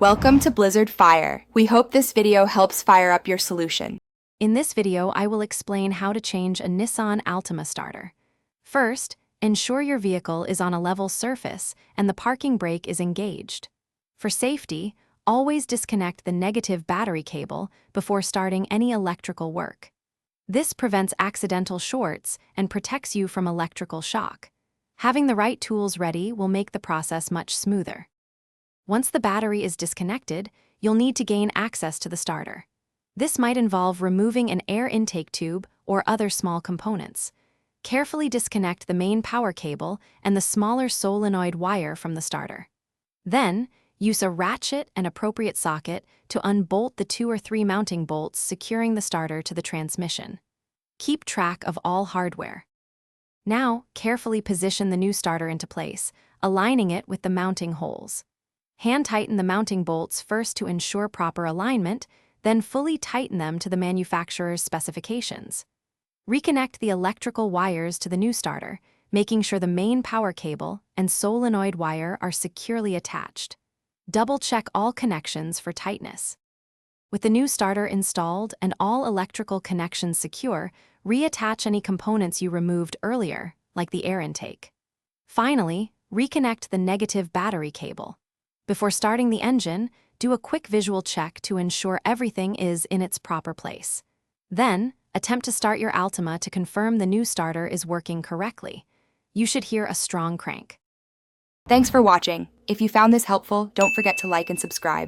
Welcome to Blizzard Fire. We hope this video helps fire up your solution. In this video, I will explain how to change a Nissan Altima starter. First, ensure your vehicle is on a level surface and the parking brake is engaged. For safety, always disconnect the negative battery cable before starting any electrical work. This prevents accidental shorts and protects you from electrical shock. Having the right tools ready will make the process much smoother. Once the battery is disconnected, you'll need to gain access to the starter. This might involve removing an air intake tube or other small components. Carefully disconnect the main power cable and the smaller solenoid wire from the starter. Then, use a ratchet and appropriate socket to unbolt the 2 or 3 mounting bolts securing the starter to the transmission. Keep track of all hardware. Now, carefully position the new starter into place, aligning it with the mounting holes. Hand tighten the mounting bolts first to ensure proper alignment, then fully tighten them to the manufacturer's specifications. Reconnect the electrical wires to the new starter, making sure the main power cable and solenoid wire are securely attached. Double-check all connections for tightness. With the new starter installed and all electrical connections secure, reattach any components you removed earlier, like the air intake. Finally, reconnect the negative battery cable. Before starting the engine, do a quick visual check to ensure everything is in its proper place. Then, attempt to start your Altima to confirm the new starter is working correctly. You should hear a strong crank. Thanks for watching. If you found this helpful, don't forget to like and subscribe.